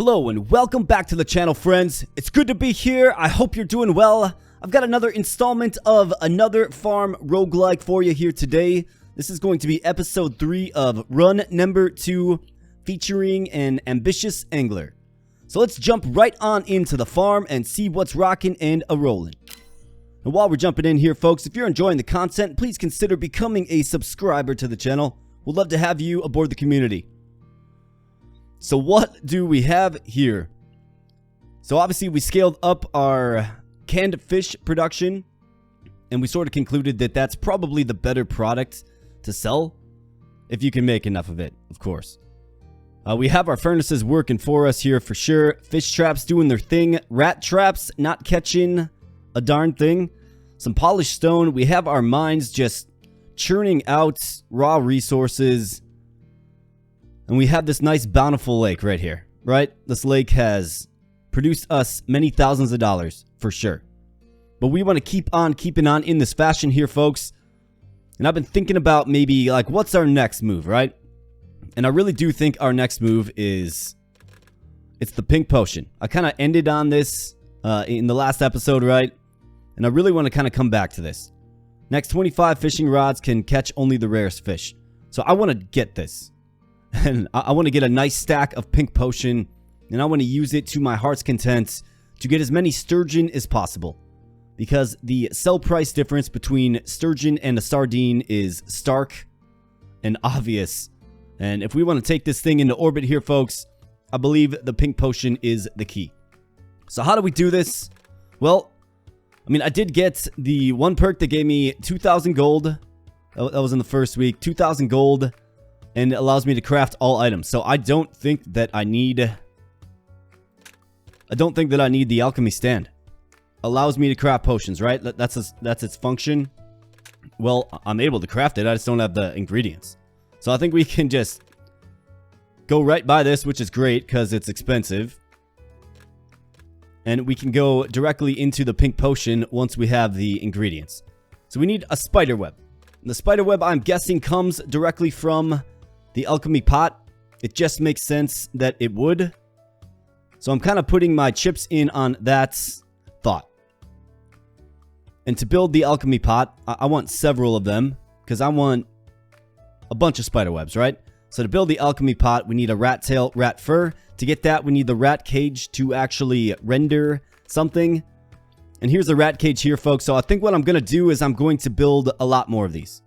Hello and welcome back to the channel, friends. It's good to be here. I hope you're doing well. I've got another installment of another farm roguelike for you here today. This is going to be episode 3 of run number 2 featuring an ambitious angler. So let's jump right on into the farm and see what's rocking and a-rolling. And while we're jumping in here, folks, if you're enjoying the content, please consider becoming a subscriber to the channel. We'd love to have you aboard the community. So what do we have here? So obviously we scaled up our canned fish production, and we sort of concluded that that's probably the better product to sell, if you can make enough of it, of course. We have our furnaces working for us here for sure. Fish traps doing their thing. Rat traps not catching a darn thing. Some polished stone. We have our mines just churning out raw resources. And we have this nice bountiful lake right here, right? This lake has produced us many thousands of dollars, for sure. But we want to keep on keeping on in this fashion here, folks. And I've been thinking about maybe, like, what's our next move, right? And I really do think our next move is... it's the pink potion. I kind of ended on this in the last episode, right? And I really want to kind of come back to this. Next 25 fishing rods can catch only the rarest fish. So I want to get this. And I want to get a nice stack of pink potion, and I want to use it to my heart's content to get as many sturgeon as possible. Because the sell price difference between sturgeon and a sardine is stark and obvious. And if we want to take this thing into orbit here, folks, I believe the pink potion is the key. So how do we do this? Well, I mean, I did get the one perk that gave me 2,000 gold. That was in the first week. 2,000 gold. And it allows me to craft all items. So I don't think that I need the alchemy stand. Allows me to craft potions, right? That's its function. Well, I'm able to craft it. I just don't have the ingredients. So I think we can just go right by this, which is great because it's expensive. And we can go directly into the pink potion once we have the ingredients. So we need a spider web. And the spider web, I'm guessing, comes directly from the alchemy pot. It just makes sense that it would. So I'm kind of putting my chips in on that thought. And to build the alchemy pot, I want several of them, because I want a bunch of spider webs, right? So to build the alchemy pot, we need a rat tail, rat fur. To get that, we need the rat cage to actually render something. And here's the rat cage here, folks. So I think what I'm going to do is I'm going to build a lot more of these.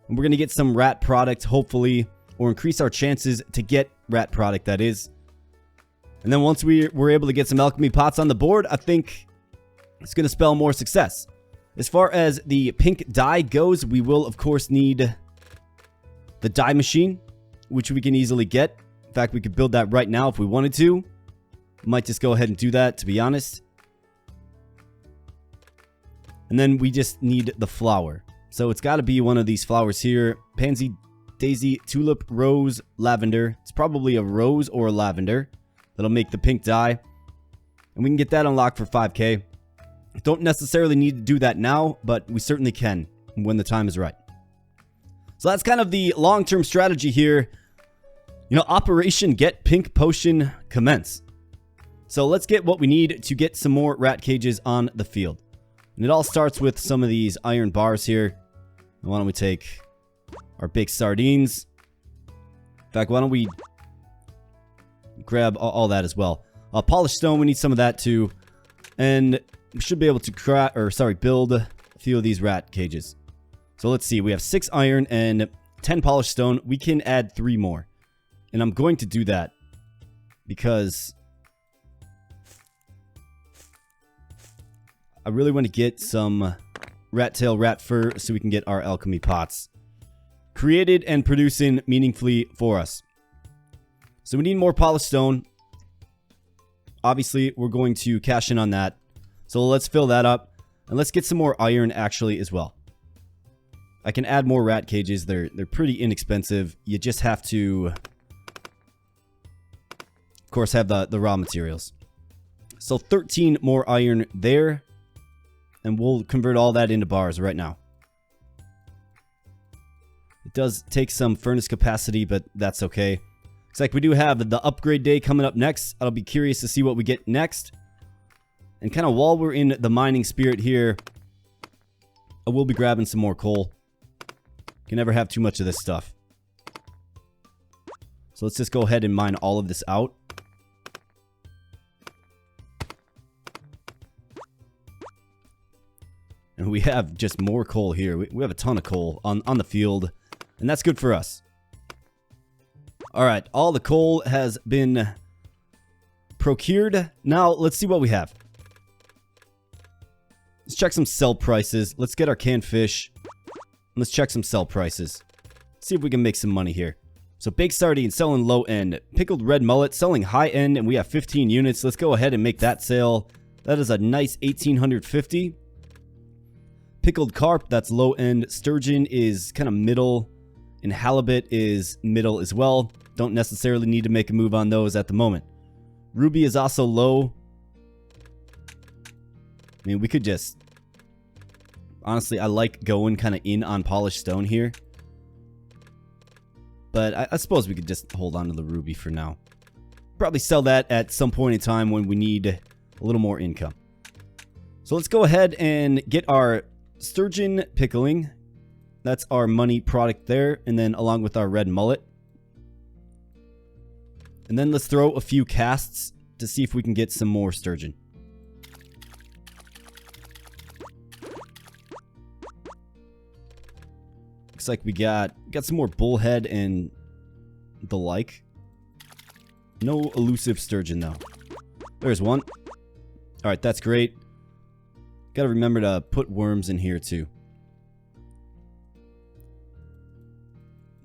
And we're going to get some rat product, hopefully, or increase our chances to get rat product, that is. And then once we're able to get some alchemy pots on the board, I think it's going to spell more success. As far as the pink dye goes, we will, of course, need the dye machine, which we can easily get. In fact, we could build that right now if we wanted to. Might just go ahead and do that, to be honest. And then we just need the flower. So it's got to be one of these flowers here. Pansy, daisy, tulip, rose, lavender. It's probably a rose or a lavender. That'll make the pink dye. And we can get that unlocked for 5k. Don't necessarily need to do that now, but we certainly can when the time is right. So that's kind of the long-term strategy here. You know, Operation Get Pink Potion commence. So let's get what we need to get some more rat cages on the field. And it all starts with some of these iron bars here. Why don't we take our big sardines? In fact, why don't we grab all that as well? Polished stone, we need some of that too. And we should be able to build a few of these rat cages. So let's see, we have 6 iron and 10 polished stone. We can add 3 more. And I'm going to do that because I really want to get some rat tail, rat fur, so we can get our alchemy pots created and producing meaningfully for us. So we need more polished stone. Obviously, we're going to cash in on that. So let's fill that up. And let's get some more iron actually as well. I can add more rat cages. They're pretty inexpensive. You just have to, of course, have the raw materials. So 13 more iron there. And we'll convert all that into bars right now. It does take some furnace capacity, but that's okay. Looks like we do have the upgrade day coming up next. I'll be curious to see what we get next. And kind of while we're in the mining spirit here, I will be grabbing some more coal. Can never have too much of this stuff. So let's just go ahead and mine all of this out. And we have just more coal here. We have a ton of coal on the field. And that's good for us. Alright, all the coal has been procured. Now, let's see what we have. Let's check some sell prices. Let's get our canned fish. Let's check some sell prices. See if we can make some money here. So, baked sardine selling low end. Pickled red mullet selling high end. And we have 15 units. Let's go ahead and make that sale. That is a nice 1,850. Pickled carp, that's low end. Sturgeon is kind of middle. And halibut is middle as well. Don't necessarily need to make a move on those at the moment. Ruby is also low. I mean, we could just... Honestly, I like going kind of in on polished stone here. But I suppose we could just hold on to the ruby for now. Probably sell that at some point in time when we need a little more income. So let's go ahead and get our sturgeon pickling. That's our money product there. And then along with our red mullet. And then let's throw a few casts to see if we can get some more sturgeon. Looks like we got some more bullhead and the like. No elusive sturgeon though. There's one. Alright, that's great. Gotta remember to put worms in here too.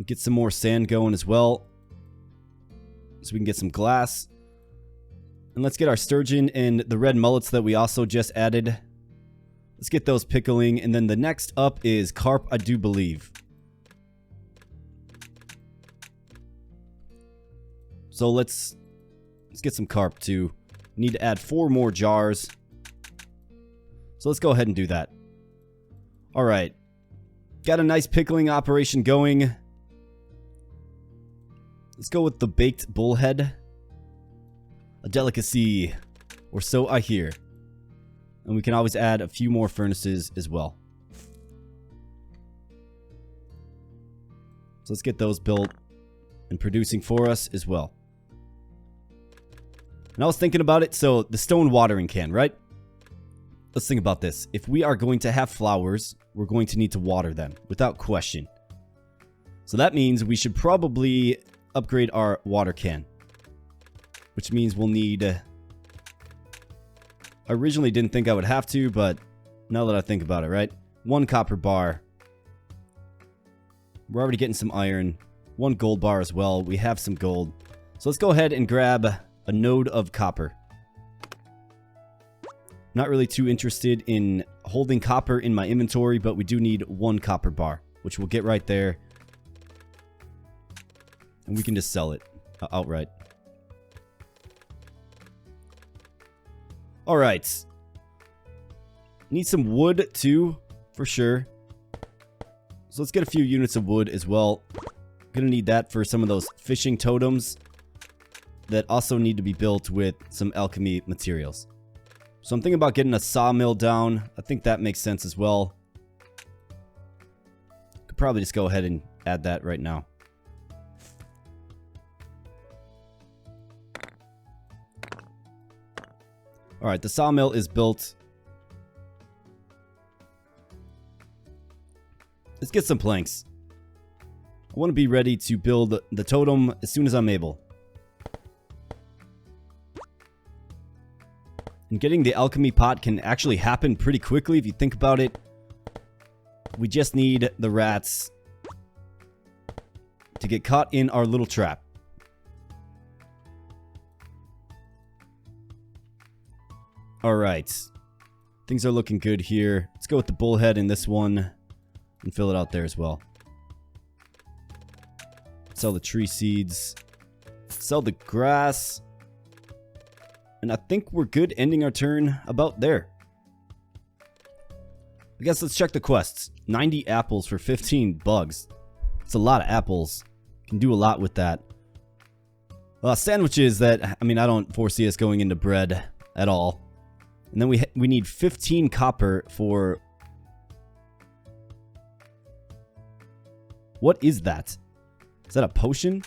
Get some more sand going as well. So we can get some glass. And let's get our sturgeon and the red mullets that we also just added. Let's get those pickling. And then the next up is carp, I do believe. So let's get some carp too. We need to add 4 more jars. So let's go ahead and do that. Alright. Got a nice pickling operation going. Let's go with the baked bullhead. A delicacy, or so I hear. And we can always add a few more furnaces as well. So let's get those built and producing for us as well. And I was thinking about it, so the stone watering can, right? Let's think about this. If we are going to have flowers, we're going to need to water them, without question. So that means we should probably upgrade our water can. Which means we'll need... I originally didn't think I would have to, but now that I think about it, right? 1 copper bar. We're already getting some iron. 1 gold bar as well. We have some gold. So let's go ahead and grab a node of copper. Not really too interested in holding copper in my inventory, but we do need 1 copper bar, which we'll get right there. And we can just sell it outright. Alright. Need some wood too, for sure. So let's get a few units of wood as well. Gonna need that for some of those fishing totems that also need to be built with some alchemy materials. So I'm thinking about getting a sawmill down. I think that makes sense as well. Could probably just go ahead and add that right now. Alright, the sawmill is built. Let's get some planks. I want to be ready to build the totem as soon as I'm able. And getting the alchemy pot can actually happen pretty quickly if you think about it. We just need the rats to get caught in our little trap. Alright. Things are looking good here. Let's go with the bullhead in this one and fill it out there as well. Sell the tree seeds. Sell the grass. And I think we're good ending our turn about there. I guess let's check the quests. 90 apples for 15 bugs. It's a lot of apples. Can do a lot with that. Sandwiches that, I mean, I don't foresee us going into bread at all. And then we need 15 copper for... What is that? Is that a potion?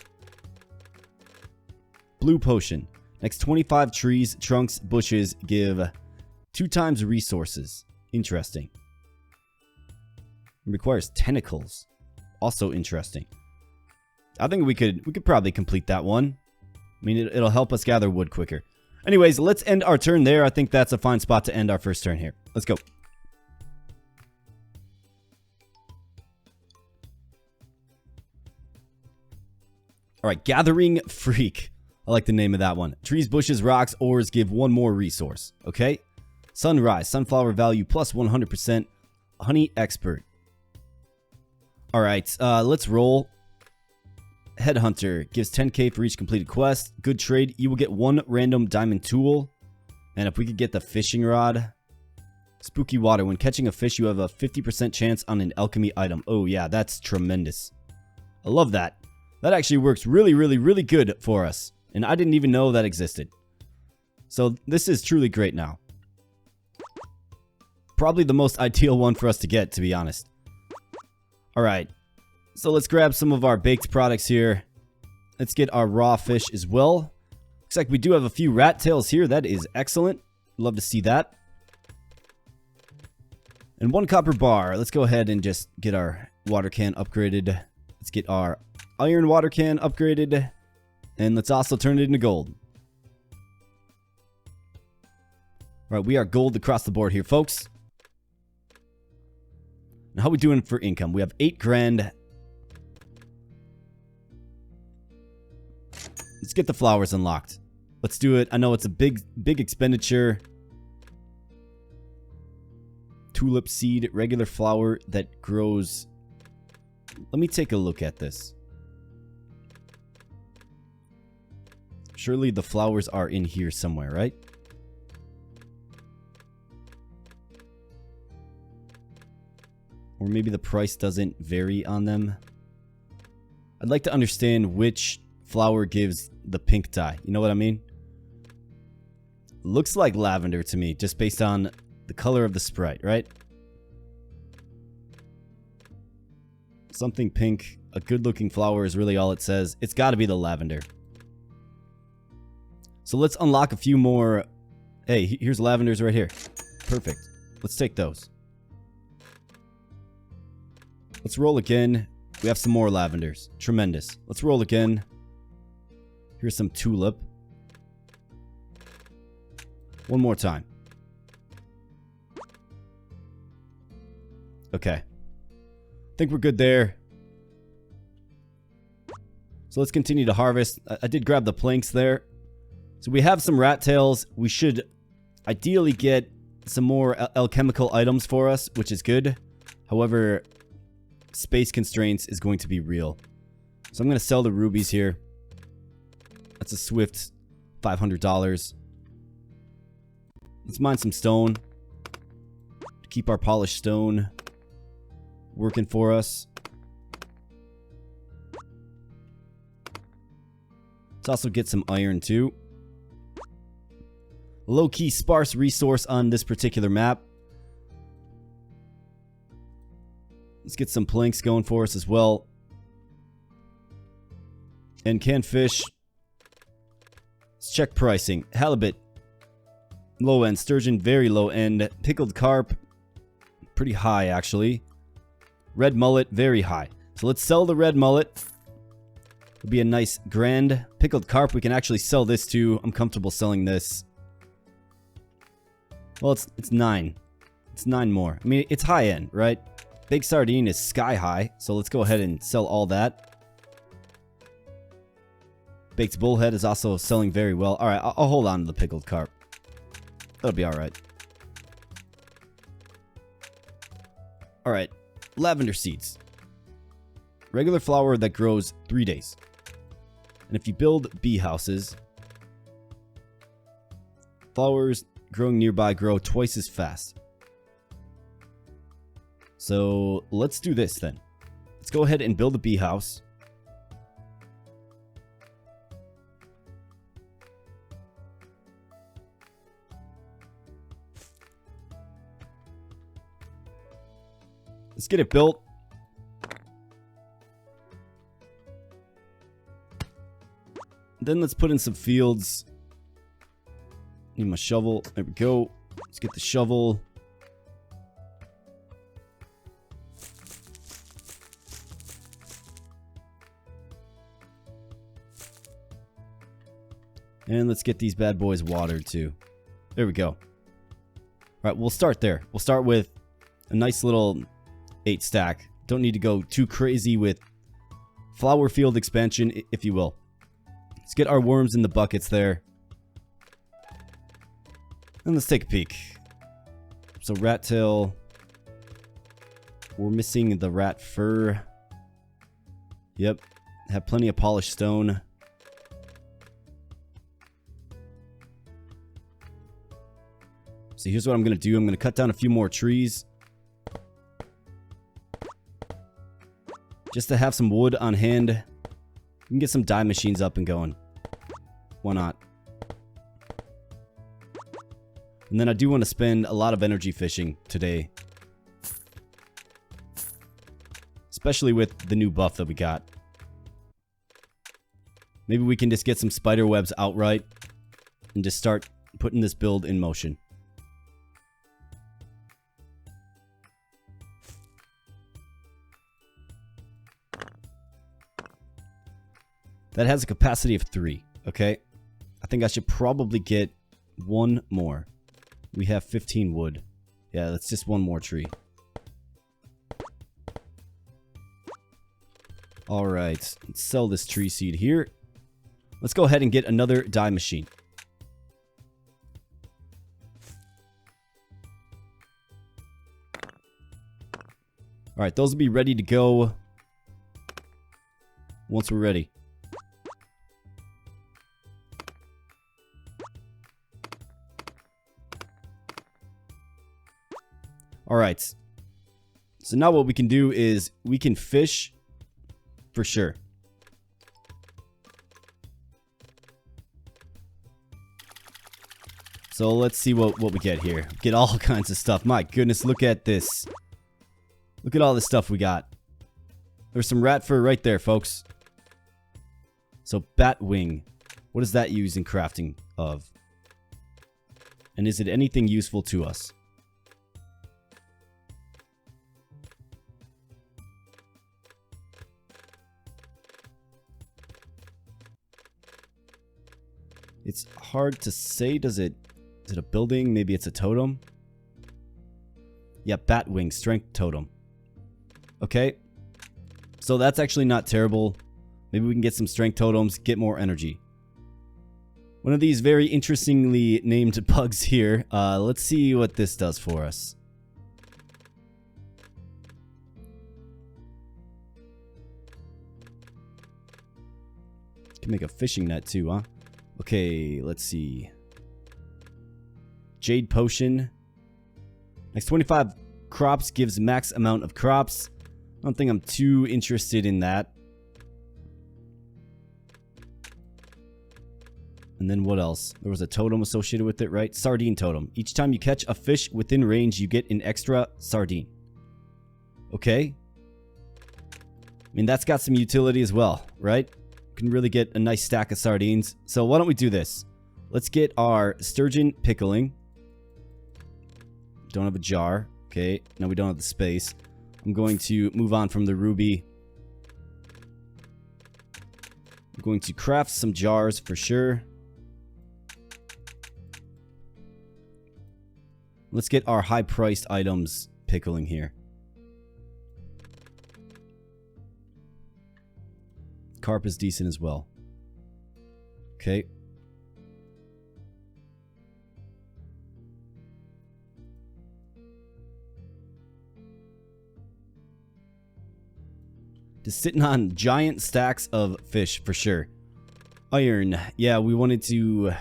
Blue potion. Next 25 trees, trunks, bushes give 2 times resources. Interesting. It requires tentacles. Also interesting. I think we could probably complete that one. I mean, it'll help us gather wood quicker. Anyways, let's end our turn there. I think that's a fine spot to end our first turn here. Let's go. Alright, Gathering Freak. I like the name of that one. Trees, bushes, rocks, ores give 1 more resource. Okay. Sunrise. Sunflower value plus 100%. Honey expert. Alright, let's roll. Headhunter gives 10k for each completed quest. Good trade. You will get 1 random diamond tool. And if we could get the fishing rod. Spooky water. When catching a fish, you have a 50% chance on an alchemy item. Oh yeah, that's tremendous. I love that. That actually works really, really, really good for us. And I didn't even know that existed. So this is truly great now. Probably the most ideal one for us to get, to be honest. Alright. So let's grab some of our baked products here. Let's get our raw fish as well. Looks like we do have a few rat tails here. That is excellent. Love to see that. And 1 copper bar. Let's go ahead and just get our water can upgraded. Let's get our iron water can upgraded. And let's also turn it into gold. Alright, we are gold across the board here, folks. Now, how are we doing for income? We have 8 grand. Let's get the flowers unlocked. Let's do it. I know it's a big expenditure. Tulip seed, regular flower that grows. Let me take a look at this. Surely the flowers are in here somewhere, right? Or maybe the price doesn't vary on them. I'd like to understand which flower gives the pink dye. You know what I mean? Looks like lavender to me, just based on the color of the sprite, right? Something pink, a good-looking flower is really all it says. It's got to be the lavender. So let's unlock a few more. Hey, here's lavenders right here. Perfect. Let's take those. Let's roll again. We have some more lavenders. Tremendous. Let's roll again. Here's some tulip. One more time. Okay. I think we're good there. So let's continue to harvest. I did grab the planks there. So we have some rat tails. We should ideally get some more alchemical items for us, which is good. However, space constraints is going to be real. So I'm going to sell the rubies here. That's a swift $500. Let's mine some stone. To keep our polished stone working for us. Let's also get some iron too. Low-key sparse resource on this particular map. Let's get some planks going for us as well. And canned fish. Let's check pricing. Halibut, low end. Sturgeon, very low end. Pickled carp, pretty high actually. Red mullet, very high. So let's sell the red mullet. It'll be a nice grand. Pickled carp, we can actually sell this too. I'm comfortable selling this. Well, it's 9. It's 9 more. I mean, it's high end, right? Baked sardine is sky high, so let's go ahead and sell all that. Baked bullhead is also selling very well. Alright, I'll hold on to the pickled carp. That'll be alright. Alright, lavender seeds. Regular flower that grows 3 days. And if you build bee houses, flowers growing nearby grow twice as fast. So let's do this then. Let's go ahead and build a bee house. Let's get it built. Then let's put in some fields. Need my shovel. There we go. Let's get the shovel. And let's get these bad boys watered too. There we go. Alright, we'll start there. We'll start with a nice little 8 stack. Don't need to go too crazy with flower field expansion, if you will. Let's get our worms in the buckets there. And let's take a peek. So rat tail. We're missing the rat fur. Yep. Have plenty of polished stone. So here's what I'm going to do. I'm going to cut down a few more trees. Just to have some wood on hand. We can get some dye machines up and going. Why not? And then I do want to spend a lot of energy fishing today. Especially with the new buff that we got. Maybe we can just get some spider webs outright. And just start putting this build in motion. That has a capacity of 3, okay? I think I should probably get 1 more. We have 15 wood. Yeah, that's just 1 more tree. Alright, let's sell this tree seed here. Let's go ahead and get another dye machine. Alright, those will be ready to go once we're ready. Alright, so now what we can do is we can fish for sure. So let's see what we get here. Get all kinds of stuff. My goodness, look at this. Look at all this stuff we got. There's some rat fur right there, folks. So bat wing. What is that used in crafting of? And is it anything useful to us? It's hard to say. Is it a building? Maybe it's a totem? Yeah, bat wing, strength totem. Okay. So that's actually not terrible. Maybe we can get some strength totems, get more energy. One of these very interestingly named bugs here. Let's see what this does for us. Can make a fishing net too, huh? Okay, let's see. Jade potion. Next 25 crops gives max amount of crops. I don't think I'm too interested in that. And then what else? There was a totem associated with it, right? Sardine totem. Each time you catch a fish within range, you get an extra sardine. Okay. I mean, that's got some utility as well, right? Can really get a nice stack of sardines. So why don't we do this? Let's get our sturgeon pickling. Don't have a jar. Okay, now we don't have the space. I'm going to move on from the ruby. I'm going to craft some jars for sure. Let's get our high-priced items pickling here. Carp is decent as well. Okay. Just sitting on giant stacks of fish for sure. Iron. Yeah, we wanted to...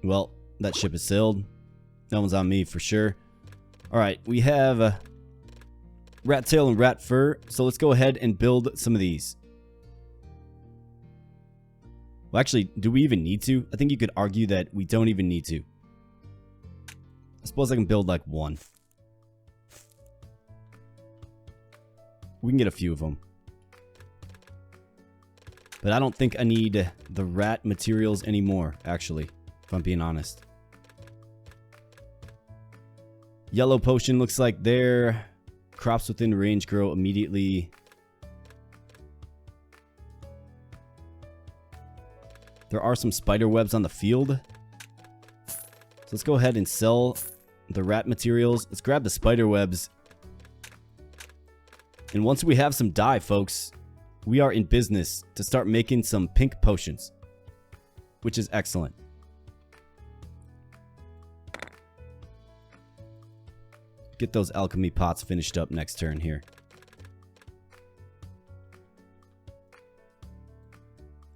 Well, that ship is sailed. That one's on me for sure. Alright, we have... rat tail and rat fur. So let's go ahead and build some of these. Well, actually, do we even need to? I think you could argue that we don't even need to. I suppose I can build like one. We can get a few of them. But I don't think I need the rat materials anymore, actually, if I'm being honest. Yellow potion looks like their crops within range grow immediately. There are some spider webs on the field. So let's go ahead and sell the rat materials. Let's grab the spider webs. And once we have some dye, folks, we are in business to start making some pink potions, which is excellent. Get those alchemy pots finished up next turn here.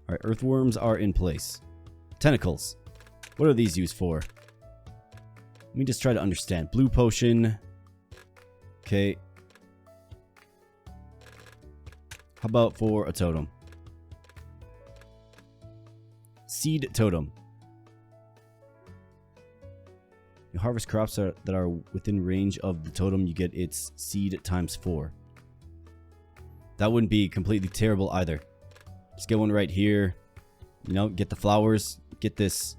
Alright, earthworms are in place. Tentacles. What are these used for? Let me just try to understand. Blue potion. Okay. How about for a totem? Seed totem. You harvest crops that are within range of the totem, you get its seed times 4. That wouldn't be completely terrible either. Just get one right here. You know, get the flowers. Get this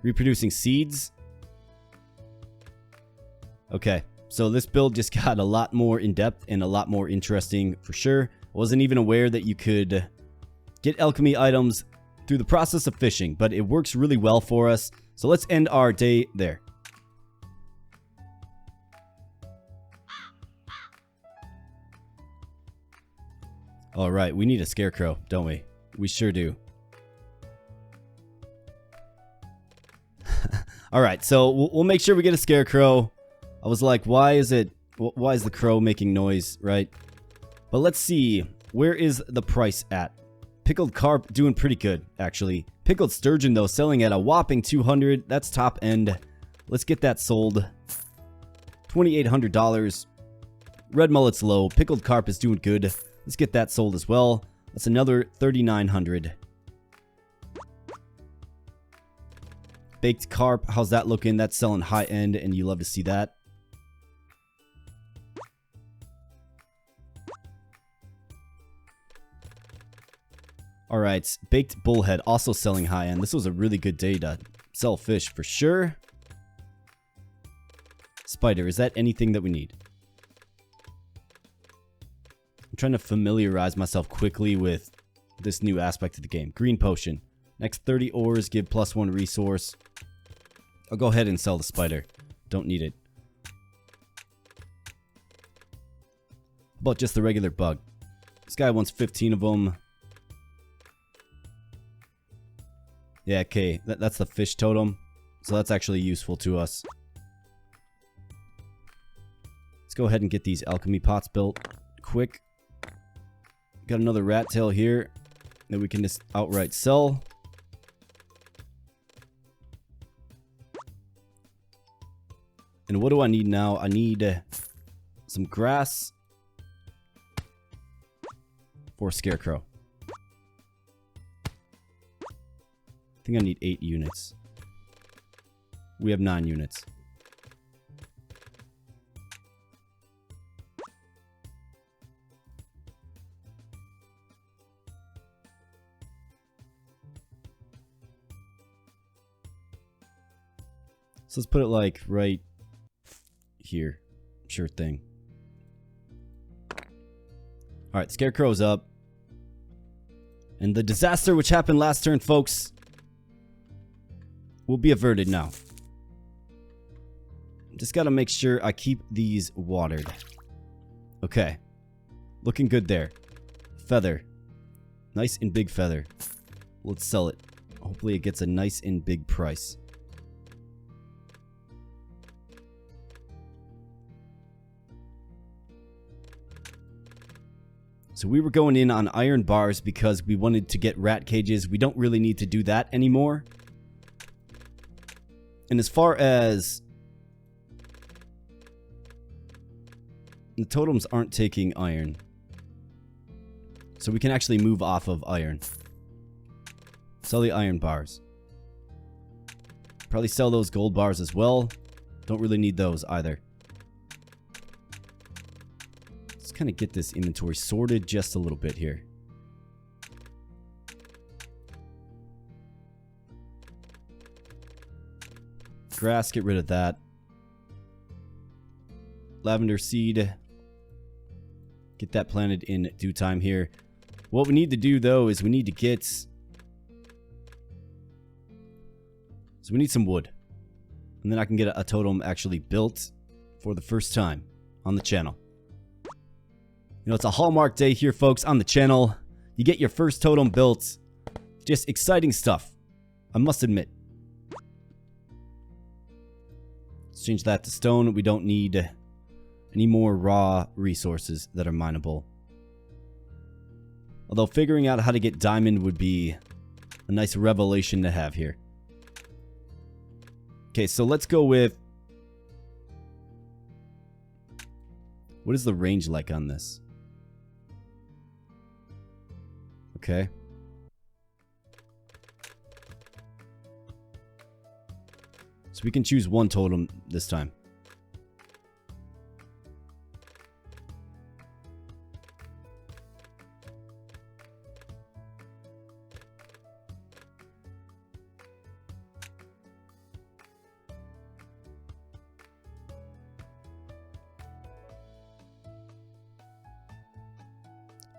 reproducing seeds. Okay, so this build just got a lot more in-depth and a lot more interesting for sure. I wasn't even aware that you could get alchemy items through the process of fishing, but it works really well for us. So let's end our day there. All right, we need a scarecrow, don't we? We sure do. All right, so we'll make sure we get a scarecrow. I was like, why is the crow making noise, right? But let's see, where is the price at? Pickled carp doing pretty good, actually. Pickled sturgeon, though, selling at a whopping 200. That's top end. Let's get that sold. $2,800. Red mullet's low. Pickled carp is doing good. Let's get that sold as well. That's another $3,900. Baked carp, how's that looking? That's selling high end, and you love to see that. Alright, baked bullhead, also selling high end. This was a really good day to sell fish for sure. Spider, is that anything that we need? I'm trying to familiarize myself quickly with this new aspect of the game. Green potion. Next 30 ores give +1 resource. I'll go ahead and sell the spider. Don't need it. How about just the regular bug? This guy wants 15 of them. Yeah, okay. That's the fish totem. So that's actually useful to us. Let's go ahead and get these alchemy pots built quick. Got another rat tail here that we can just outright sell. And what do I need now? I need some grass for a scarecrow. I think I need 8 units. We have 9 units. So let's put it like right here. Sure thing. Alright, Scarecrow's up. And the disaster which happened last turn, folks, will be averted now. Just gotta make sure I keep these watered. Okay. Looking good there. Feather. Nice and big feather. Let's sell it. Hopefully it gets a nice and big price. So we were going in on iron bars because we wanted to get rat cages. We don't really need to do that anymore. And as far as the totems aren't taking iron, so we can actually move off of iron. Sell the iron bars. Probably sell those gold bars as well. Don't really need those either. Let's kind of get this inventory sorted just a little bit here. Grass, get rid of that. Lavender seed. Get that planted in due time here. What we need to do, though, is we need to get... So we need some wood. And then I can get a totem actually built for the first time on the channel. You know, it's a hallmark day here, folks, on the channel. You get your first totem built. Just exciting stuff, I must admit. Let's change that to stone. We don't need any more raw resources that are mineable. Although figuring out how to get diamond would be a nice revelation to have here. Okay, so let's go with... What is the range like on this? Okay. So we can choose one totem this time.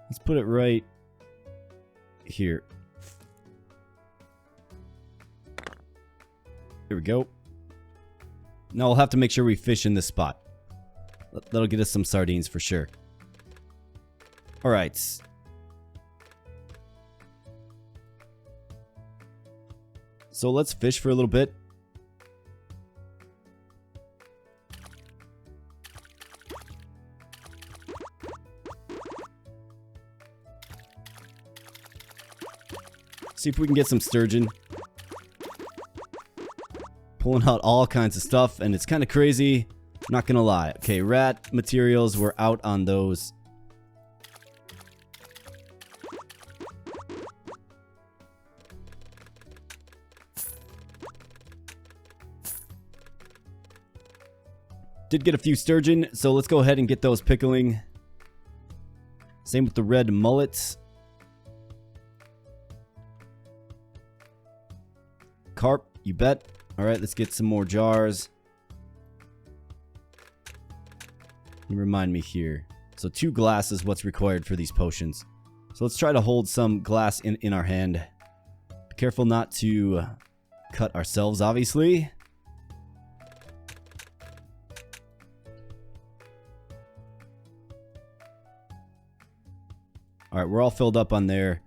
Let's put it right here. Here we go. Now we'll have to make sure we fish in this spot. That'll get us some sardines for sure. Alright. So let's fish for a little bit. See if we can get some sturgeon. Pulling out all kinds of stuff, and it's kind of crazy. Not gonna lie. Okay, rat materials, we're out on those. Did get a few sturgeon, so let's go ahead and get those pickling. Same with the red mullets. Carp, you bet. Alright, let's get some more jars. You remind me here. So 2 glass is what's required for these potions. So let's try to hold some glass in our hand. Be careful not to cut ourselves, obviously. Alright, we're all filled up on there.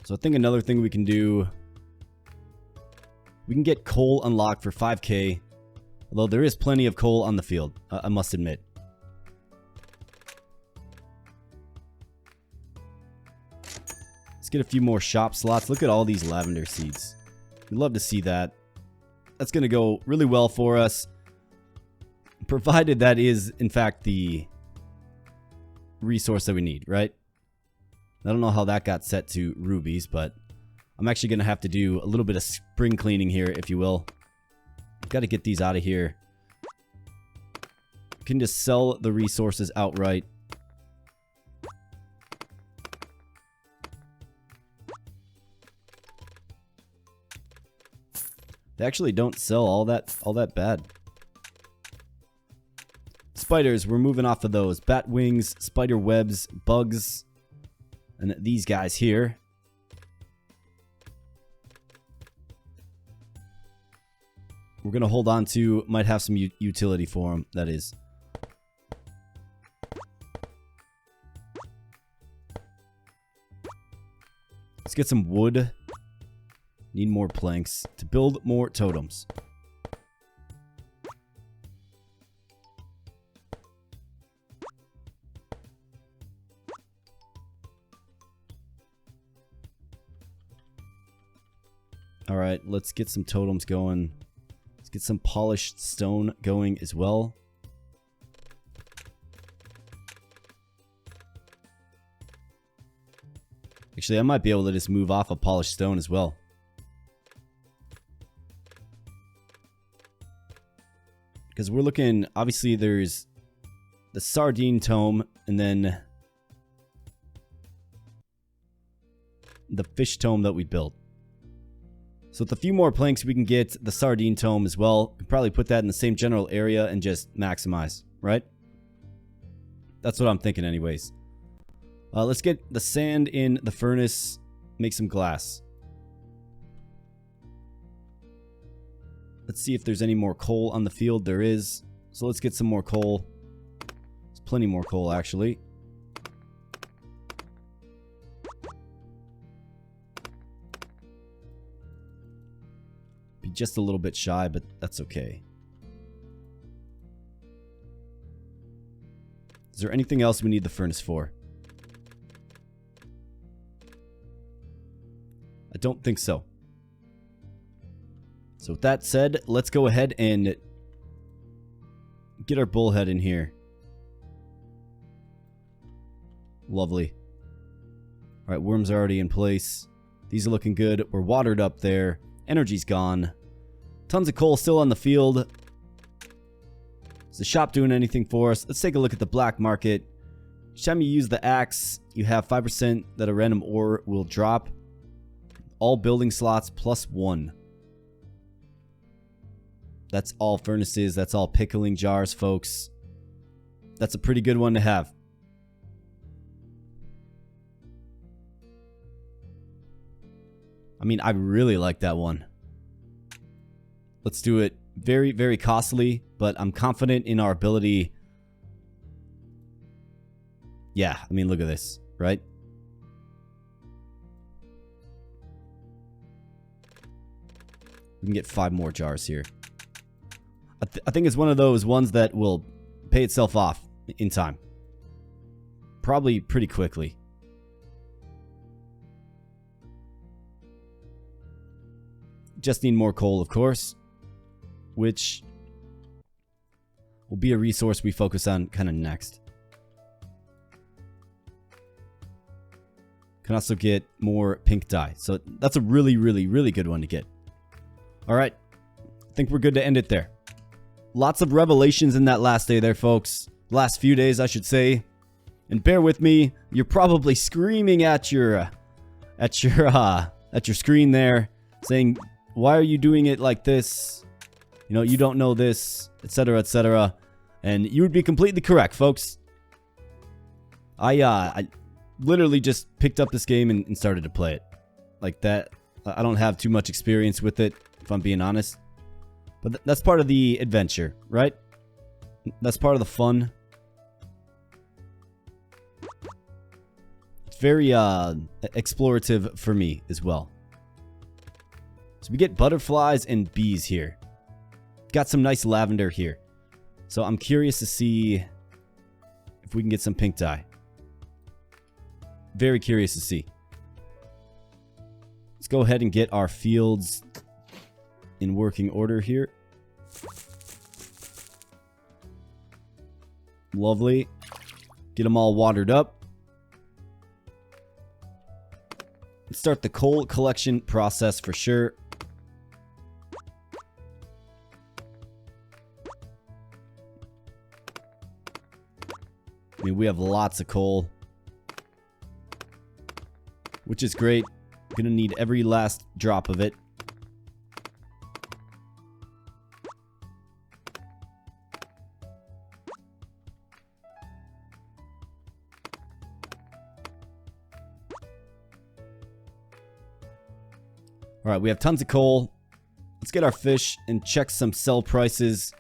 So I think another thing we can do... We can get coal unlocked for 5k. Although there is plenty of coal on the field, I must admit. Let's get a few more shop slots. Look at all these lavender seeds. We'd love to see that. That's going to go really well for us. Provided that is, in fact, the resource that we need, right? I don't know how that got set to rubies, but I'm actually going to have to do a little bit of spring cleaning here, if you will. Got to get these out of here. You can just sell the resources outright. They actually don't sell all that bad. Spiders, we're moving off of those. Bat wings, spider webs, bugs, and these guys here. We're going to hold on to, might have some utility for them, that is. Let's get some wood. Need more planks to build more totems. Alright, let's get some totems going. Get some polished stone going as well. Actually, I might be able to just move off a polished stone as well. Because we're looking, obviously there's the sardine tome, and then the fish tome that we built. So with a few more planks, we can get the sardine tome as well. We can probably put that in the same general area and just maximize, right? That's what I'm thinking anyways. Let's get the sand in the furnace, make some glass. Let's see if there's any more coal on the field. There is. So let's get some more coal. There's plenty more coal, actually. Be just a little bit shy, but that's okay. Is there anything else we need the furnace for? I don't think so. So with that said, let's go ahead and get our bullhead in here. Lovely. Alright, worms are already in place. These are looking good. We're watered up there. Energy's gone. Tons of coal still on the field. Is the shop doing anything for us? Let's take a look at the black market. Each time you use the axe, you have 5% that a random ore will drop. All building slots +1. That's all furnaces. That's all pickling jars, folks. That's a pretty good one to have. I mean, I really like that one. Let's do it. Very, very costly, but I'm confident in our ability. Yeah, I mean, look at this, right? We can get 5 more jars here. I think it's one of those ones that will pay itself off in time. Probably pretty quickly. Just need more coal, of course, which will be a resource we focus on kind of next. Can also get more pink dye. So that's a really, really, really good one to get. All right. I think we're good to end it there. Lots of revelations in that last day there, folks. Last few days, I should say. And bear with me. You're probably screaming at your screen there, saying, "Why are you doing it like this? You know, you don't know this, etc., etc." And you would be completely correct, folks. I literally just picked up this game and started to play it like that. I don't have too much experience with it, if I'm being honest. But that's part of the adventure, right? That's part of the fun. It's very explorative for me as well. So we get butterflies and bees here. Got some nice lavender here. So I'm curious to see if we can get some pink dye. Very curious to see. Let's go ahead and get our fields in working order here. Lovely. Get them all watered up. Let's start the coal collection process for sure. I mean, we have lots of coal, which is great. Gonna need every last drop of it. Alright, we have tons of coal. Let's get our fish and check some sell prices.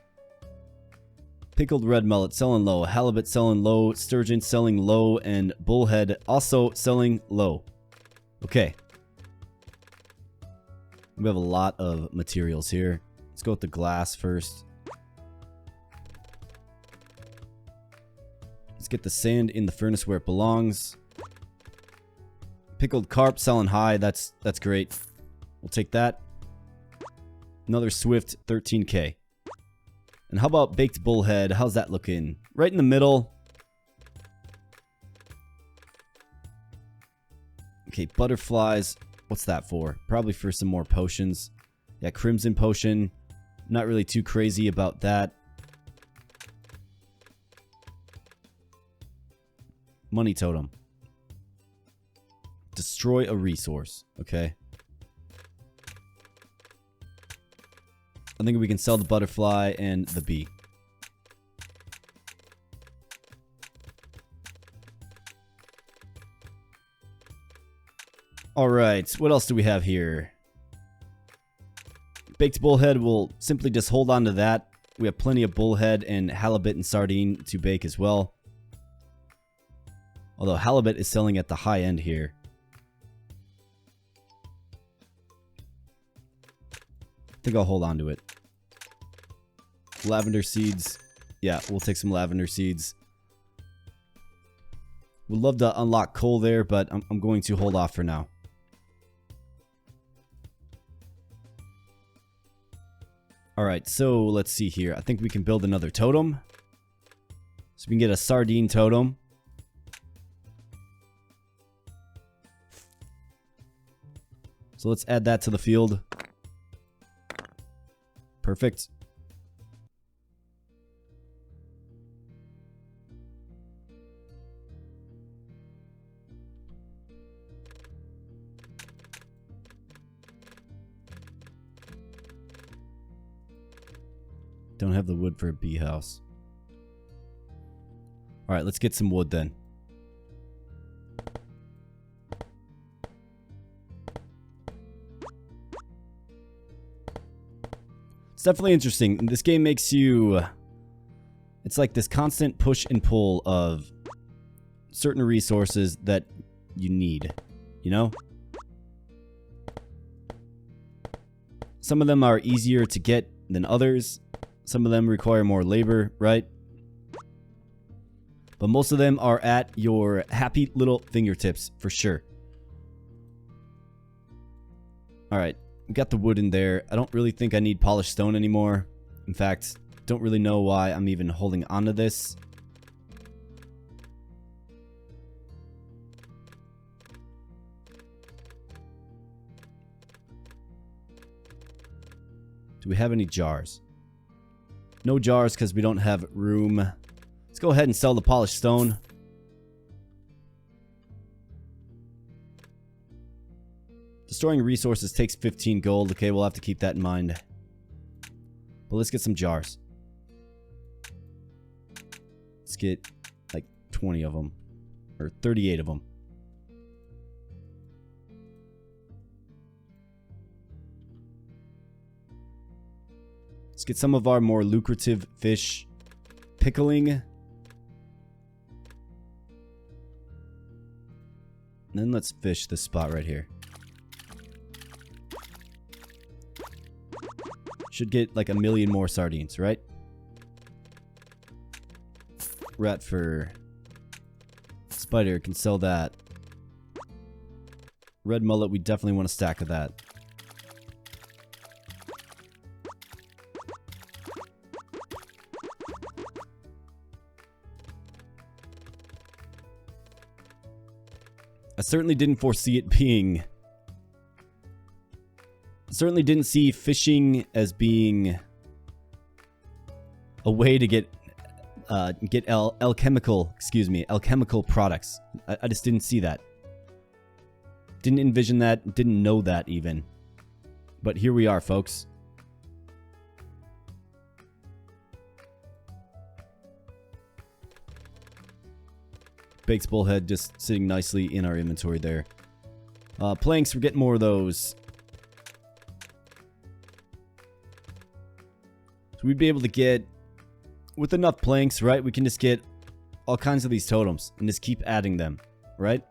Pickled red mullet selling low, halibut selling low, sturgeon selling low, and bullhead also selling low. Okay. We have a lot of materials here. Let's go with the glass first. Let's get the sand in the furnace where it belongs. Pickled carp selling high. That's great. We'll take that. Another swift 13k. And how about baked bullhead? How's that looking? Right in the middle. Okay, butterflies. What's that for? Probably for some more potions. Yeah, crimson potion. Not really too crazy about that. Money totem. Destroy a resource. Okay. I think we can sell the butterfly and the bee. Alright, what else do we have here? Baked bullhead, we'll simply just hold on to that. We have plenty of bullhead and halibut and sardine to bake as well. Although halibut is selling at the high end here. I think I'll hold on to it. Lavender seeds. Yeah, we'll take some lavender seeds. Would love to unlock coal there, but I'm going to hold off for now. Alright, so let's see here. I think we can build another totem. So we can get a sardine totem. So let's add that to the field. Perfect. Don't have the wood for a bee house. Alright, let's get some wood then. It's definitely interesting. This game makes you... It's like this constant push and pull of certain resources that you need. You know? Some of them are easier to get than others. Some of them require more labor, right? But most of them are at your happy little fingertips, for sure. Alright, we got the wood in there. I don't really think I need polished stone anymore. In fact, don't really know why I'm even holding on to this. Do we have any jars? No jars because we don't have room. Let's go ahead and sell the polished stone. Destroying resources takes 15 gold. Okay, we'll have to keep that in mind. But let's get some jars. Let's get like 20 of them. Or 38 of them. Let's get some of our more lucrative fish pickling. And then let's fish this spot right here. Should get like 1 million more sardines, right? Rat for spider, can sell that. Red mullet, we definitely want a stack of that. I certainly didn't foresee it being... Certainly didn't see fishing as being a way to get alchemical products. I just didn't see that. Didn't envision that, didn't know that even. But here we are, folks. Baked bullhead just sitting nicely in our inventory there. Planks, we're getting more of those. So we'd be able to get, with enough planks, right? We can just get all kinds of these totems and just keep adding them, right?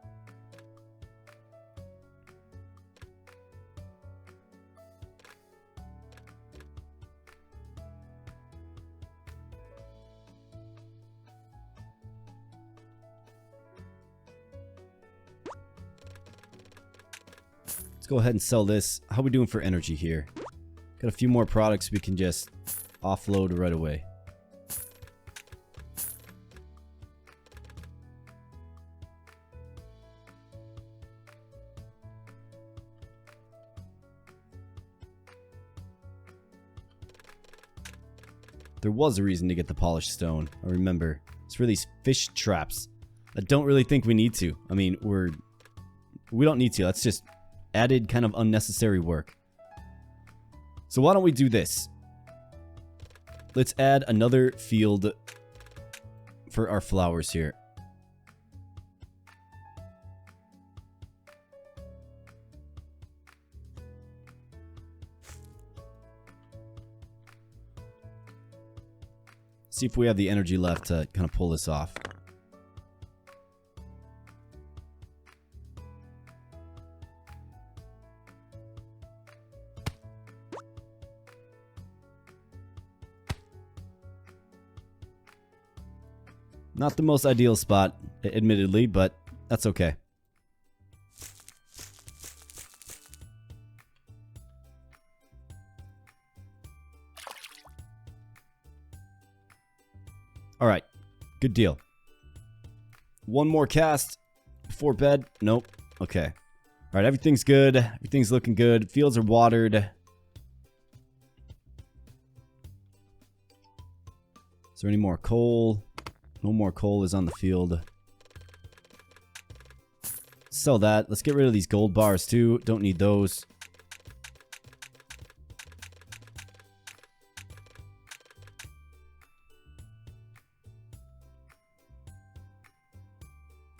Go ahead and sell this. How are we doing for energy here? Got a few more products we can just offload right away. There was a reason to get the polished stone. I remember. It's for these fish traps. I don't really think we need to. I mean, we don't need to. That's just added kind of unnecessary work. So why don't we do this? Let's add another field for our flowers here. See if we have the energy left to kind of pull this off. Not the most ideal spot, admittedly, but that's okay. Alright, good deal. One more cast before bed. Nope. Okay. Alright, everything's good. Everything's looking good. Fields are watered. Is there any more coal? No more coal is on the field. Sell that. Let's get rid of these gold bars too. Don't need those.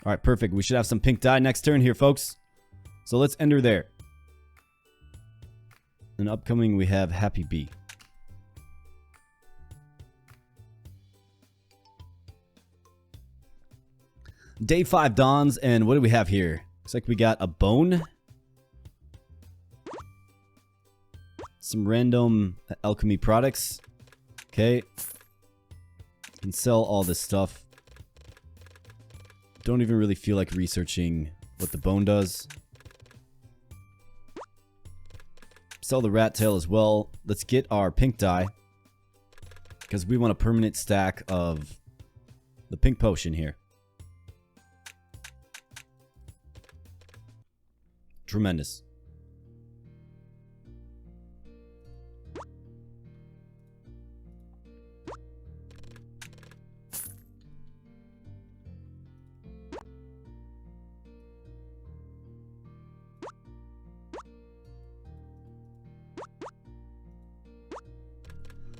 Alright, perfect. We should have some pink dye next turn here, folks. So let's enter there. And upcoming we have Happy Bee. Day 5 dawns, and what do we have here? Looks like we got a bone. Some random alchemy products. Okay. Can sell all this stuff. Don't even really feel like researching what the bone does. Sell the rat tail as well. Let's get our pink dye, because we want a permanent stack of the pink potion here. Tremendous.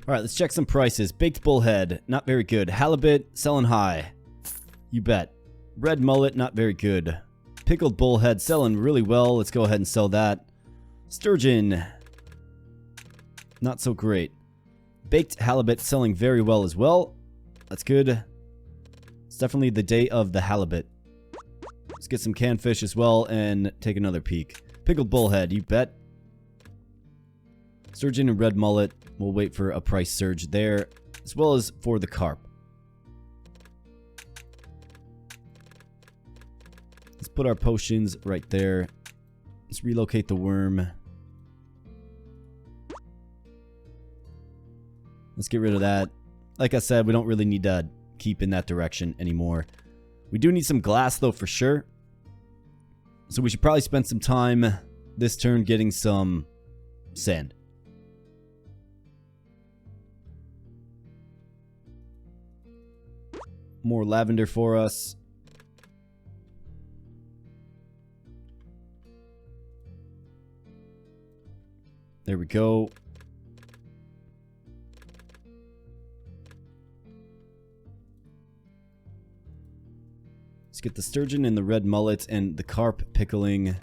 Alright, let's check some prices. Baked bullhead, not very good. Halibut, selling high. You bet. Red mullet, not very good. Pickled bullhead, selling really well. Let's go ahead and sell that. Sturgeon, not so great. Baked halibut, selling very well as well. That's good. It's definitely the day of the halibut. Let's get some canned fish as well and take another peek. Pickled bullhead, you bet. Sturgeon and red mullet. We'll wait for a price surge there, as well as for the carp. Let's put our potions right there. Let's relocate the worm. Let's get rid of that. Like I said, we don't really need to keep in that direction anymore. We do need some glass though for sure. So we should probably spend some time this turn getting some sand. More lavender for us. There we go. Let's get the sturgeon and the red mullet and the carp pickling.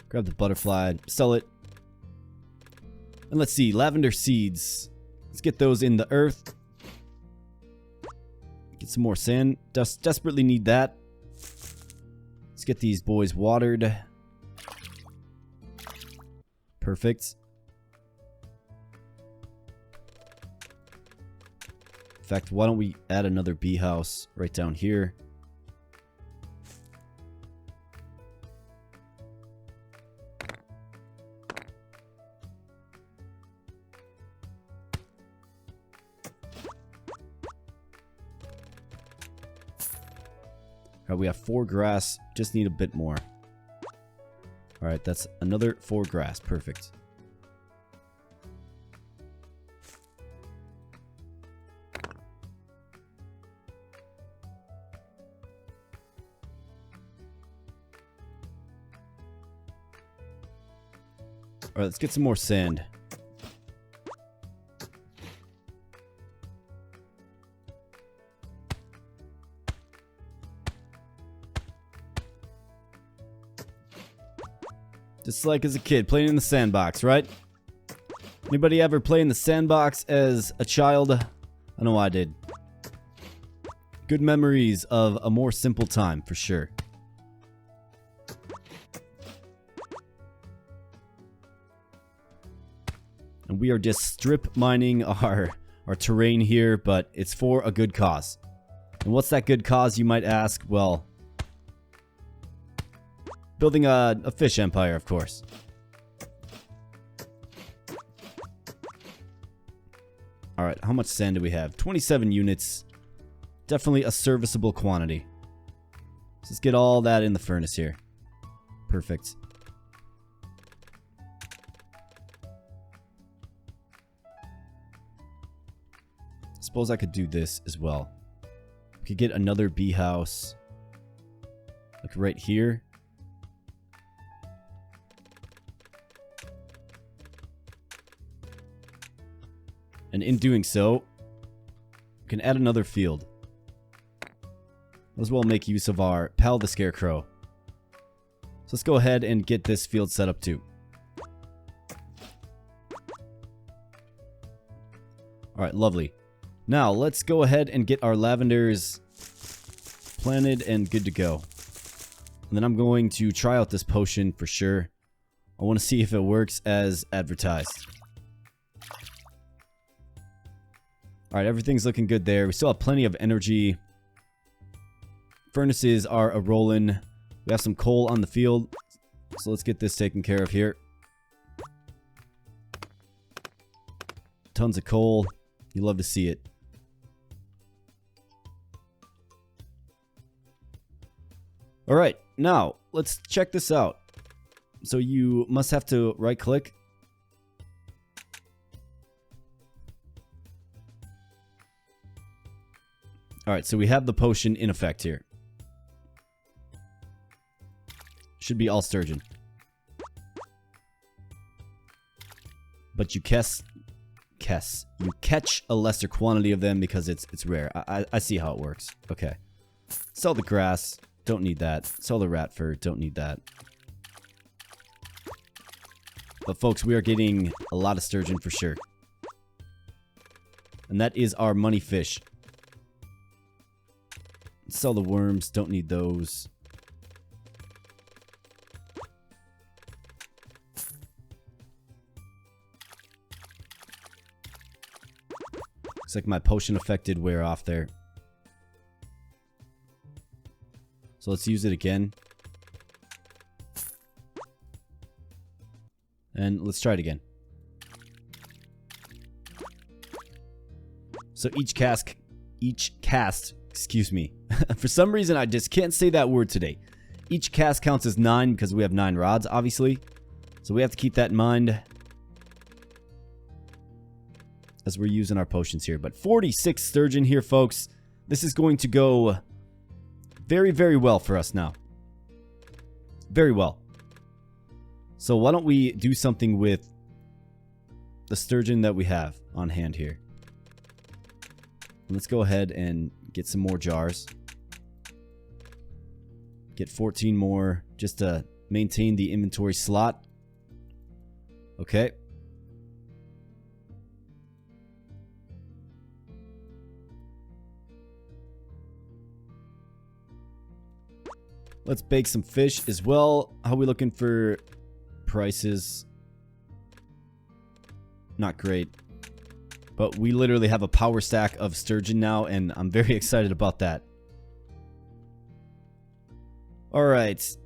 Grab the butterfly, sell it. And let's see, lavender seeds. Let's get those in the earth. Get some more sand. Desperately need that. Let's get these boys watered. Perfect. In fact, why don't we add another bee house right down here? Alright, we have 4 grass. Just need a bit more. Alright, that's another 4 grass. Perfect. Alright, let's get some more sand. Just like as a kid, playing in the sandbox, right? Anybody ever play in the sandbox as a child? I know I did. Good memories of a more simple time, for sure. And we are just strip mining our terrain here, but it's for a good cause. And what's that good cause, you might ask? Well, building a fish empire, of course. Alright, how much sand do we have? 27 units. Definitely a serviceable quantity. Let's get all that in the furnace here. Perfect. Suppose I could do this as well. We could get another bee house. Like right here. And in doing so, we can add another field. Might as well make use of our pal the Scarecrow. So let's go ahead and get this field set up too. Alright, lovely. Now, let's go ahead and get our lavenders planted and good to go. And then I'm going to try out this potion for sure. I want to see if it works as advertised. Alright, everything's looking good there. We still have plenty of energy. Furnaces are a-rolling. We have some coal on the field. So let's get this taken care of here. Tons of coal. You love to see it. Alright, now, let's check this out. So you must have to right-click. Alright, so we have the potion in effect here. Should be all sturgeon. But you catch a lesser quantity of them because it's rare. I see how it works. Okay. Sell the grass. Don't need that. Sell the rat fur. Don't need that. But folks, we are getting a lot of sturgeon for sure. And that is our money fish. Sell the worms. Don't need those. Looks like my potion effect did wear off there. So let's use it again. And let's try it again. So each cast, excuse me. For some reason, I just can't say that word today. Each cast counts as 9 because we have 9 rods, obviously. So we have to keep that in mind as we're using our potions here. But 46 sturgeon here, folks. This is going to go very, very well for us now. Very well. So why don't we do something with the sturgeon that we have on hand here. Let's go ahead and get some more jars. Get 14 more just to maintain the inventory slot. Okay. Let's bake some fish as well. How are we looking for prices? Not great. But we literally have a power stack of sturgeon now, and I'm very excited about that. Alright.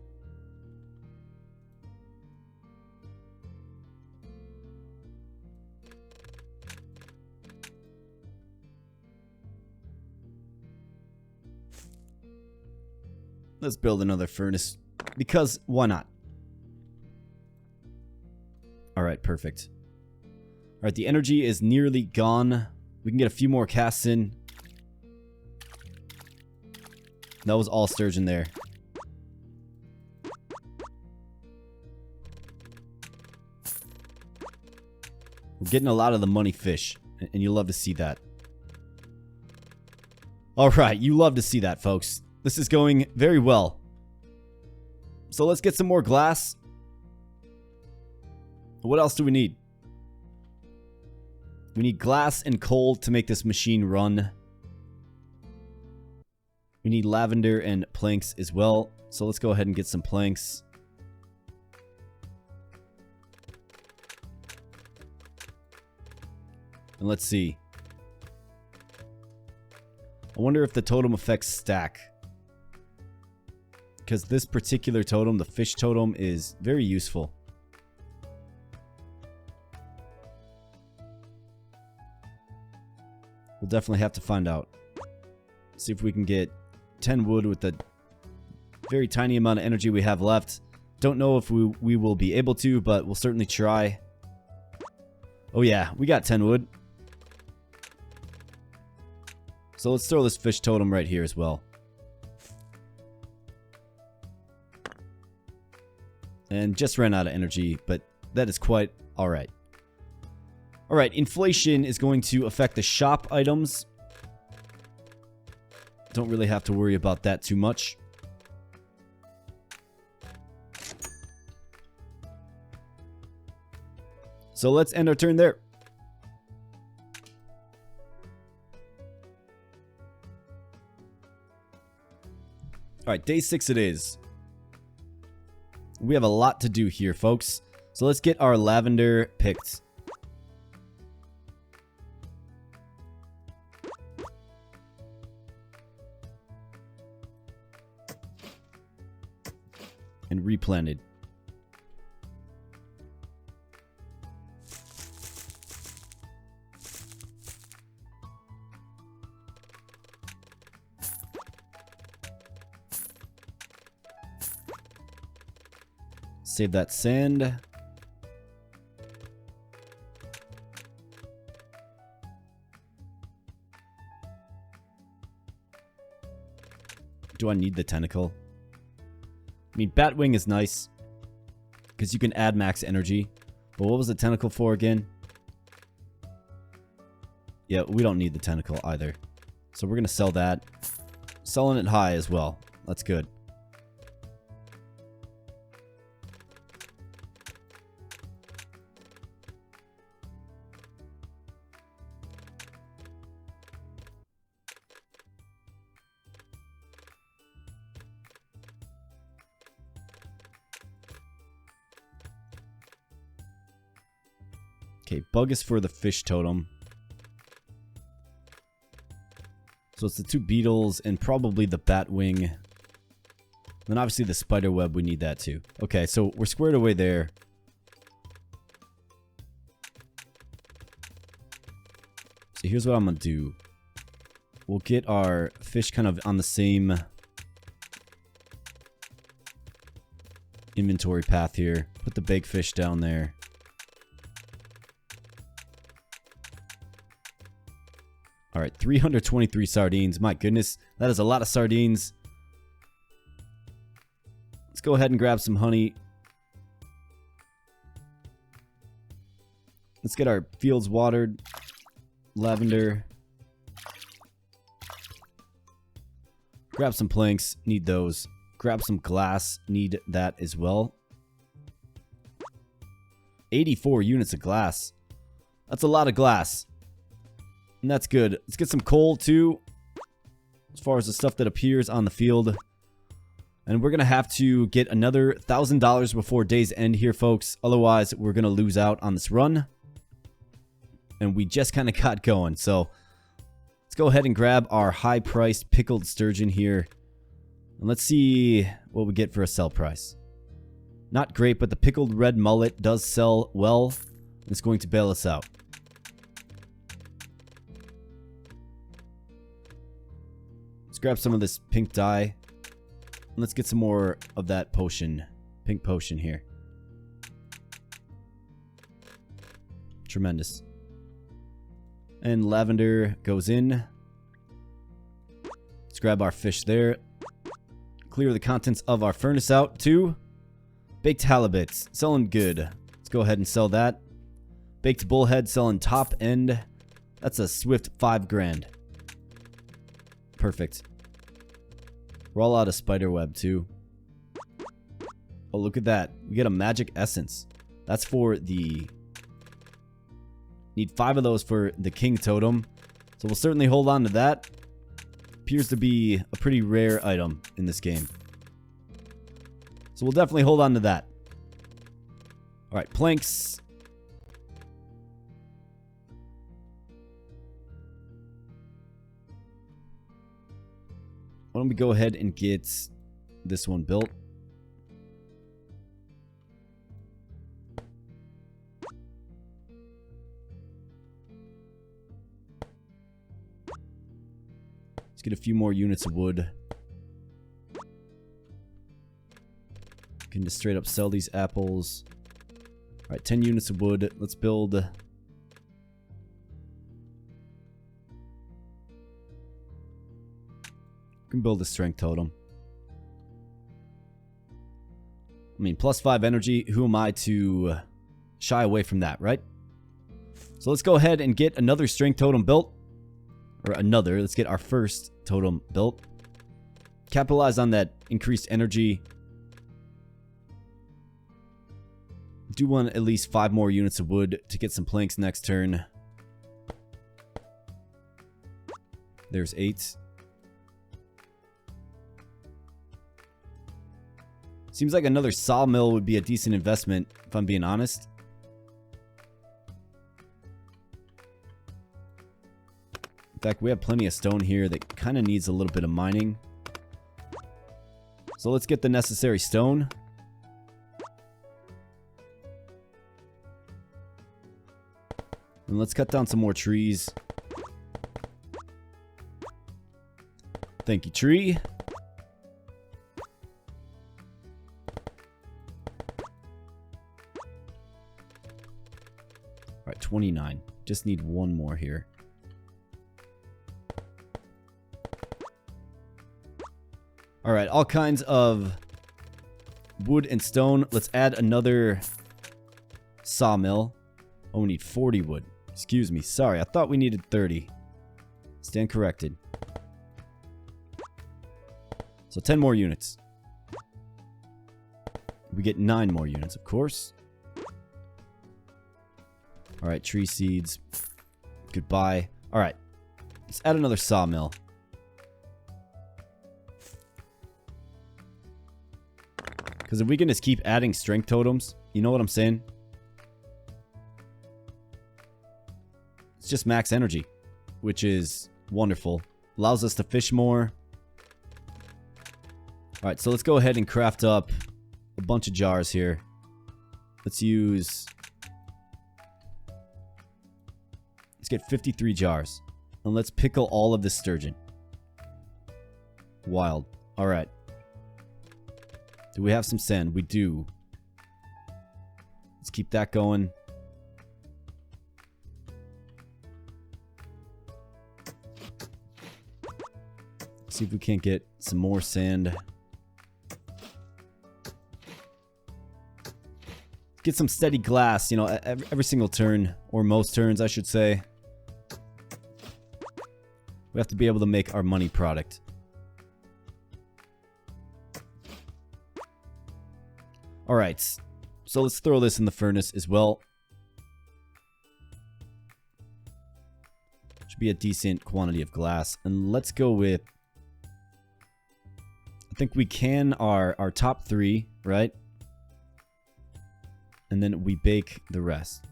Let's build another furnace, because why not? Alright, perfect. Alright, the energy is nearly gone. We can get a few more casts in. That was all sturgeon there. getting a lot of the money fish, and you love to see that. Alright, you love to see that, folks. This is going very well. So let's get some more glass. What else do we need? We need glass and coal to make this machine run. We need lavender and planks as well. So let's go ahead and get some planks. And let's see. I wonder if the totem effects stack. Because this particular totem, the fish totem, is very useful. We'll definitely have to find out. See if we can get 10 wood with the very tiny amount of energy we have left. Don't know if we will be able to, but we'll certainly try. Oh yeah, we got 10 wood. So let's throw this fish totem right here as well. And just ran out of energy, but that is quite alright. Alright, inflation is going to affect the shop items. Don't really have to worry about that too much. So let's end our turn there. Alright, day 6 it is. We have a lot to do here, folks. So let's get our lavender picked. And replanted. Save that sand. Do I need the tentacle? I mean, Batwing is nice because you can add max energy. But what was the tentacle for again? Yeah, we don't need the tentacle either. So we're going to sell that. Selling it high as well. That's good. Okay, bug is for the fish totem. So it's the 2 beetles and probably the batwing. Then obviously the spider web, we need that too. Okay, so we're squared away there. So here's what I'm gonna do. We'll get our fish kind of on the same inventory path here. Put the big fish down there. Alright, 323 sardines. My goodness, that is a lot of sardines. Let's go ahead and grab some honey. Let's get our fields watered. Lavender. Grab some planks. Need those. Grab some glass. Need that as well. 84 units of glass. That's a lot of glass. And that's good. Let's get some coal too. As far as the stuff that appears on the field. And we're going to have to get another $1,000 before day's end here, folks. Otherwise, we're going to lose out on this run. And we just kind of got going. So, let's go ahead and grab our high-priced pickled sturgeon here. And let's see what we get for a sell price. Not great, but the pickled red mullet does sell well. It's going to bail us out. Let's grab some of this pink dye. And let's get some more of that potion. Pink potion here. Tremendous. And lavender goes in. Let's grab our fish there. Clear the contents of our furnace out too. Baked halibuts. Selling good. Let's go ahead and sell that. Baked bullhead selling top end. That's a swift 5 grand. Perfect. We're all out of spider web too. Oh, look at that. We get a magic essence. That's for the... Need 5 of those for the king totem. So we'll certainly hold on to that. Appears to be a pretty rare item in this game. So we'll definitely hold on to that. Alright, planks. Why don't we go ahead and get this one built? Let's get a few more units of wood. Can just straight up sell these apples. Alright, 10 units of wood. Let's build... We can build a strength totem. I mean, plus 5 energy. Who am I to shy away from that, right? So let's go ahead and get another strength totem built. Or another. Let's get our first totem built. Capitalize on that increased energy. Do want at least 5 more units of wood to get some planks next turn. There's 8. Seems like another sawmill would be a decent investment, if I'm being honest. In fact, we have plenty of stone here that kind of needs a little bit of mining. So let's get the necessary stone. And let's cut down some more trees. Thank you, tree. Alright, 29. Just need one more here. Alright, all kinds of wood and stone. Let's add another sawmill. Oh, we need 40 wood. Excuse me. Sorry, I thought we needed 30. Stand corrected. So 10 more units. We get 9 more units, of course. Alright, tree seeds. Goodbye. Alright. Let's add another sawmill. Because if we can just keep adding strength totems, you know what I'm saying? It's just max energy, which is wonderful. Allows us to fish more. Alright, so let's go ahead and craft up a bunch of jars here. Let's use... Let's get 53 jars. And let's pickle all of this sturgeon. Wild. Alright. Do we have some sand? We do. Let's keep that going. See if we can't get some more sand. Get some steady glass, you know, every single turn. Or most turns, I should say. We have to be able to make our money product. Alright. So let's throw this in the furnace as well. Should be a decent quantity of glass. And let's go with... I think we can our top 3, right? And then we bake the rest.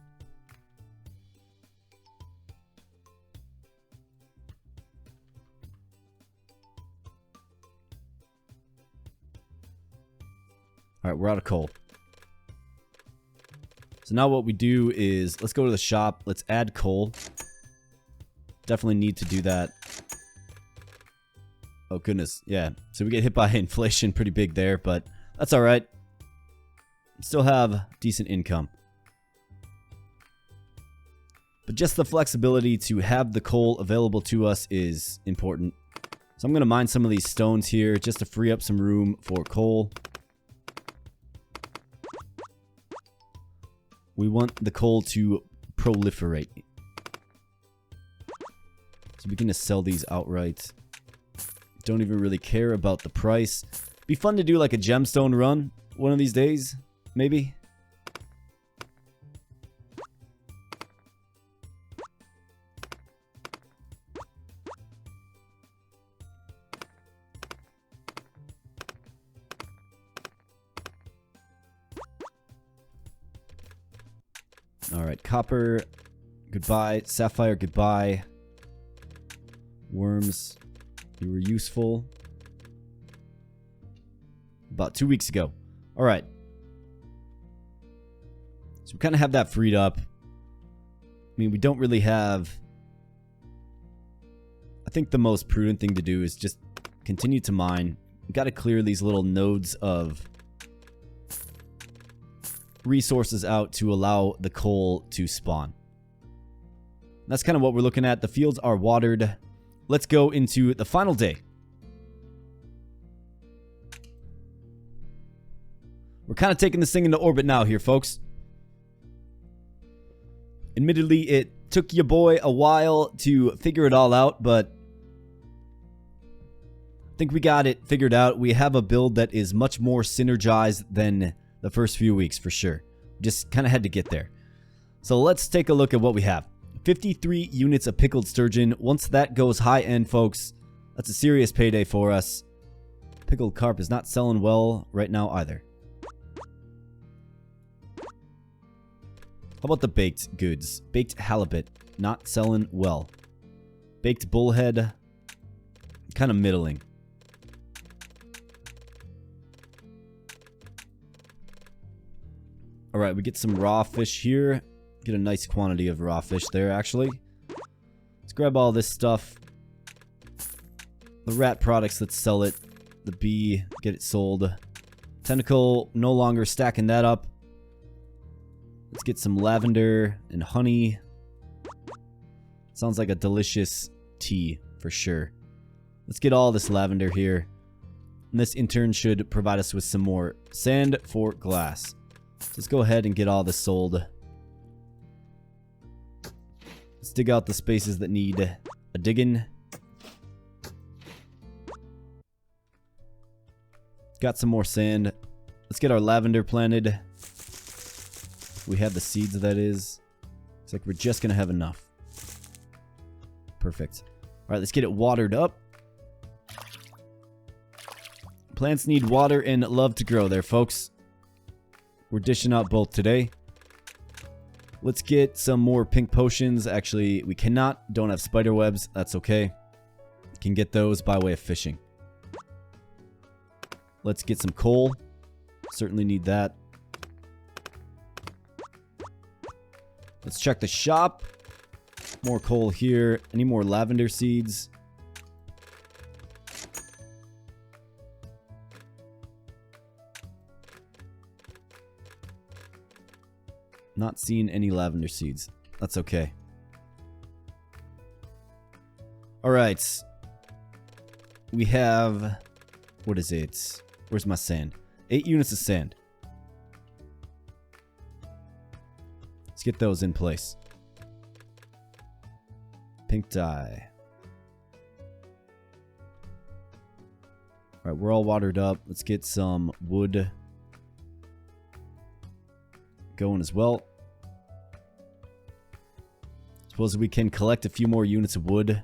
Alright, we're out of coal. So now what we do is, let's go to the shop. Let's add coal. Definitely need to do that. Oh, goodness. Yeah. So we get hit by inflation pretty big there, but that's alright. Still have decent income. But just the flexibility to have the coal available to us is important. So I'm going to mine some of these stones here just to free up some room for coal. We want the coal to proliferate. So we can just sell these outright. Don't even really care about the price. Be fun to do like a gemstone run one of these days, maybe. Alright, copper, goodbye. Sapphire, goodbye. Worms, you were useful. About 2 weeks ago. Alright. So we kind of have that freed up. I mean, we don't really have... I think the most prudent thing to do is just continue to mine. We've got to clear these little nodes of resources out to allow the coal to spawn. That's kind of what we're looking at. The fields are watered. Let's go into the final day. We're kind of taking this thing into orbit now here, folks. Admittedly, it took your boy a while to figure it all out, but I think we got it figured out. We have a build that is much more synergized than the first few weeks, for sure. Just kind of had to get there. So let's take a look at what we have. 53 units of pickled sturgeon. Once that goes high end, folks, that's a serious payday for us. Pickled carp is not selling well right now either. How about the baked goods? Baked halibut, not selling well. Baked bullhead, kind of middling. Alright, we get some raw fish here. Get a nice quantity of raw fish there, actually. Let's grab all this stuff. The rat products, let's sell it. The bee, get it sold. Tentacle, no longer stacking that up. Let's get some lavender and honey. Sounds like a delicious tea, for sure. Let's get all this lavender here. And this in turn should provide us with some more sand for glass. Let's go ahead and get all this sold. Let's dig out the spaces that need a digging. Got some more sand. Let's get our lavender planted. We have the seeds, that is. Looks like we're just going to have enough. Perfect. Alright, let's get it watered up. Plants need water and love to grow there, folks. We're dishing out both today. Let's get some more pink potions. Actually, we cannot. Don't have spider webs. That's okay. Can get those by way of fishing. Let's get some coal. Certainly need that. Let's check the shop. More coal here. Any more lavender seeds? Not seeing any lavender seeds. That's okay. Alright. We have... What is it? Where's my sand? 8 units of sand. Let's get those in place. Pink dye. Alright, we're all watered up. Let's get some wood going as well. Suppose we can collect a few more units of wood,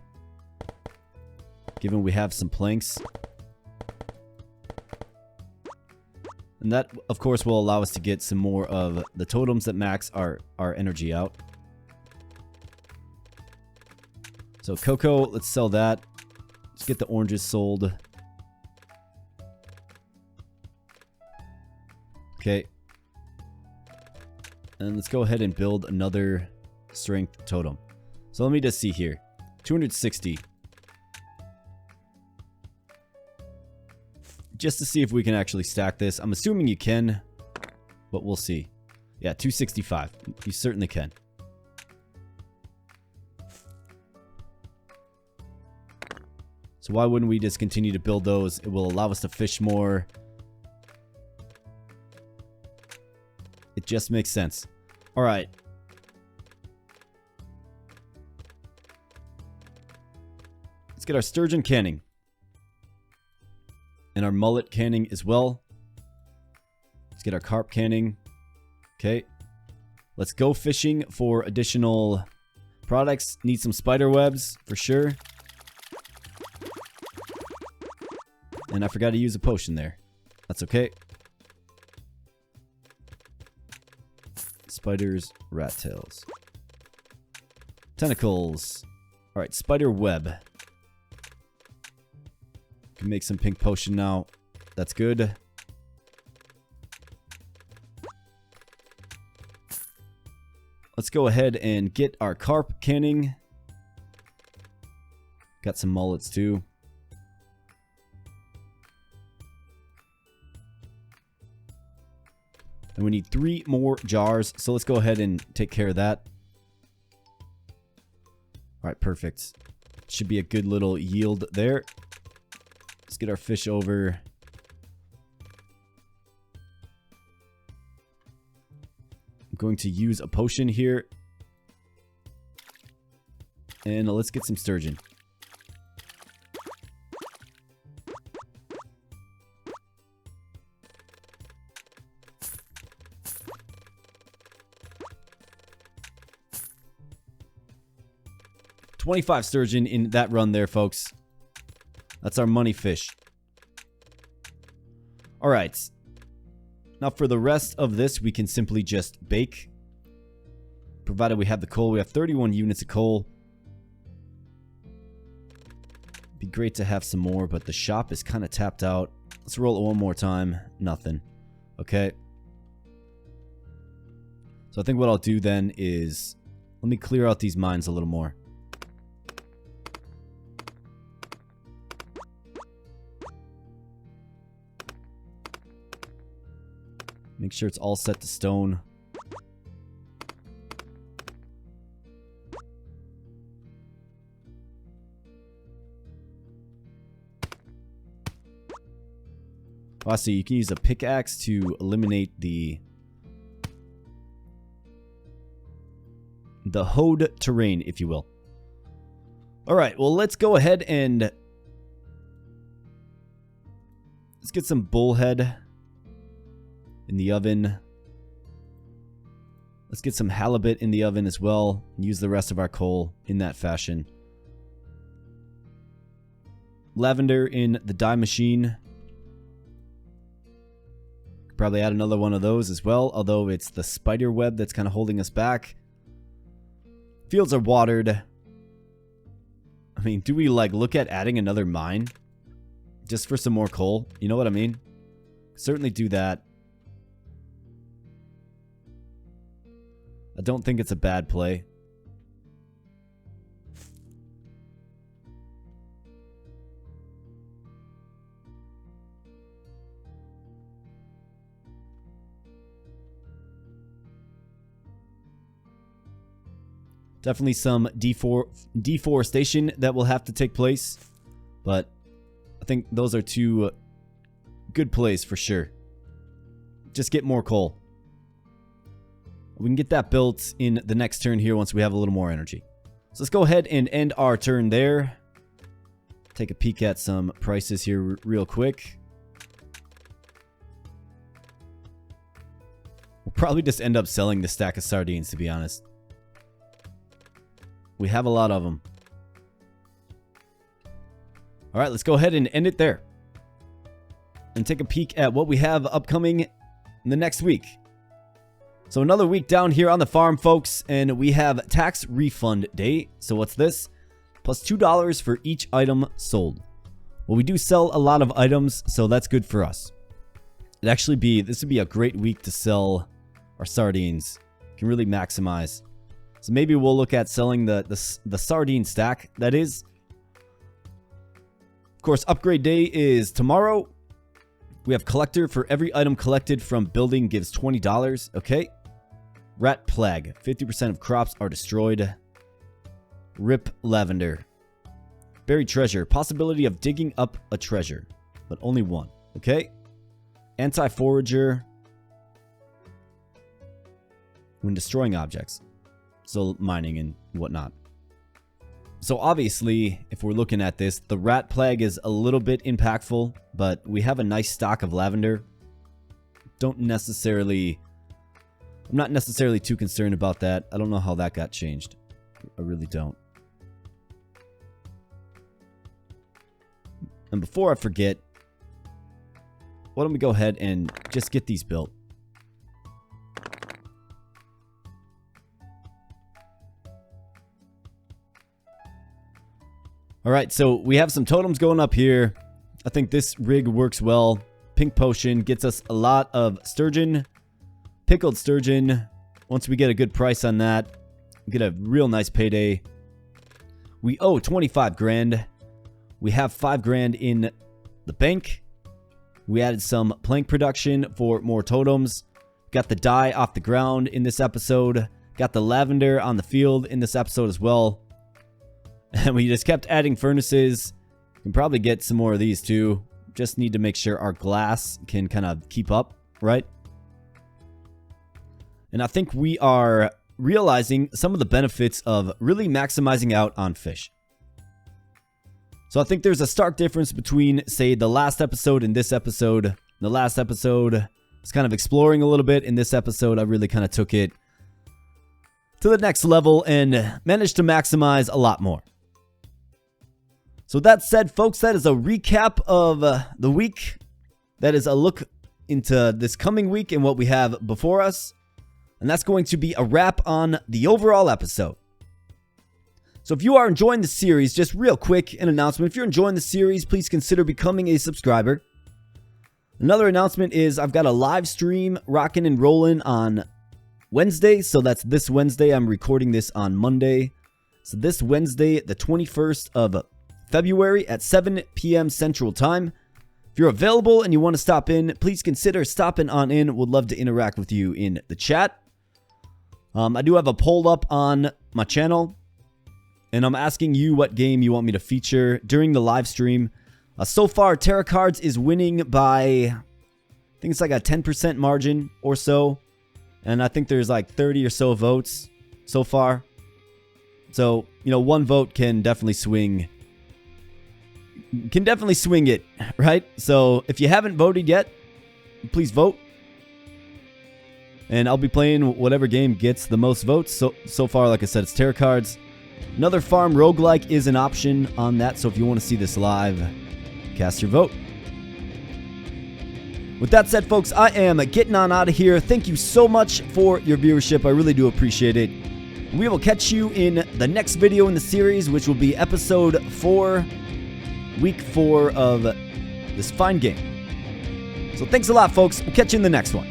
given we have some planks. And that, of course, will allow us to get some more of the totems that max our energy out. So cocoa, let's sell that. Let's get the oranges sold. Okay. And let's go ahead and build another strength totem. So let me just see here. 260. Just to see if we can actually stack this. I'm assuming you can, but we'll see. Yeah, 265. You certainly can. So why wouldn't we just continue to build those? It will allow us to fish more. It just makes sense. All right. get our sturgeon canning. And our mullet canning as well. Let's get our carp canning. Okay. Let's go fishing for additional products. Need some spider webs for sure. And I forgot to use a potion there. That's okay. Spiders, rat tails. Tentacles. Alright, spider web. Can make some pink potion now. That's good. Let's go ahead and get our carp canning. Got some mullets too. And we need 3 more jars. So let's go ahead and take care of that. Alright, perfect. Should be a good little yield there. Let's get our fish over. I'm going to use a potion here. And let's get some sturgeon. $25 sturgeon in that run there, folks. That's our money fish. Alright. Now for the rest of this, we can simply just bake. Provided we have the coal. We have 31 units of coal. Be great to have some more, but the shop is kind of tapped out. Let's roll it one more time. Nothing. Okay. So I think what I'll do then is... let me clear out these mines a little more. Make sure it's all set to stone. Oh, I see. You can use a pickaxe to eliminate the hoed terrain, if you will. Alright, well, let's go ahead and let's get some bullhead in the oven. Let's get some halibut in the oven as well. And use the rest of our coal in that fashion. Lavender in the dye machine. Could probably add another one of those as well. Although it's the spider web that's kind of holding us back. Fields are watered. I mean, do we like look at adding another mine? Just for some more coal? You know what I mean? Certainly do that. I don't think it's a bad play. Definitely some deforestation that will have to take place. But I think those are 2 good plays for sure. Just get more coal. We can get that built in the next turn here once we have a little more energy. So let's go ahead and end our turn there. Take a peek at some prices here real quick. We'll probably just end up selling the stack of sardines, to be honest. We have a lot of them. Alright, let's go ahead and end it there. And take a peek at what we have upcoming in the next week. So another week down here on the farm, folks, and we have tax refund day. So what's this? Plus $2 for each item sold. Well, we do sell a lot of items, so that's good for us. This would be a great week to sell our sardines. Can really maximize. So maybe we'll look at selling the sardine stack, that is. Of course, upgrade day is tomorrow. We have collector for every item collected from building gives $20. Okay. Rat plague. 50% of crops are destroyed. Rip lavender. Buried treasure. Possibility of digging up a treasure. But only one. Okay. Anti-forager. When destroying objects. So mining and whatnot. So obviously, if we're looking at this, the rat plague is a little bit impactful, but we have a nice stock of lavender. I'm not necessarily too concerned about that. I don't know how that got changed. I really don't. And before I forget, why don't we go ahead and just get these built. Alright, so we have some totems going up here. I think this rig works well. Pink potion gets us a lot of sturgeon. Pickled sturgeon. Once we get a good price on that, we get a real nice payday. We owe 25 grand. We have 5 grand in the bank. We added some plank production for more totems. Got the dye off the ground in this episode. Got the lavender on the field in this episode as well. And we just kept adding furnaces. Can probably get some more of these too. Just need to make sure our glass can kind of keep up, right? And I think we are realizing some of the benefits of really maximizing out on fish. So I think there's a stark difference between, say, the last episode and this episode. The last episode was kind of exploring a little bit. In this episode, I really kind of took it to the next level and managed to maximize a lot more. So that said, folks, that is a recap of the week. That is a look into this coming week and what we have before us. And that's going to be a wrap on the overall episode. So if you are enjoying the series, just real quick, an announcement. If you're enjoying the series, please consider becoming a subscriber. Another announcement is I've got a live stream rocking and rolling on Wednesday. So that's this Wednesday. I'm recording this on Monday. So this Wednesday, the 21st of February at 7 p.m. Central Time. If you're available and you want to stop in, please consider stopping on in. Would love to interact with you in the chat. I do have a poll up on my channel, and I'm asking you what game you want me to feature during the live stream. So far, Tarot Cards is winning by, I think it's like a 10% margin or so. And I think there's like 30 or so votes so far. So, you know, one vote can definitely swing it, right? So if you haven't voted yet, please vote. And I'll be playing whatever game gets the most votes. So far, like I said, it's Tarot Cards. Another Farm Roguelike is an option on that. So if you want to see this live, cast your vote. With that said, folks, I am getting on out of here. Thank you so much for your viewership. I really do appreciate it. We will catch you in the next video in the series, which will be episode 4. Week 4 of this fine game. So thanks a lot, folks. We'll catch you in the next one.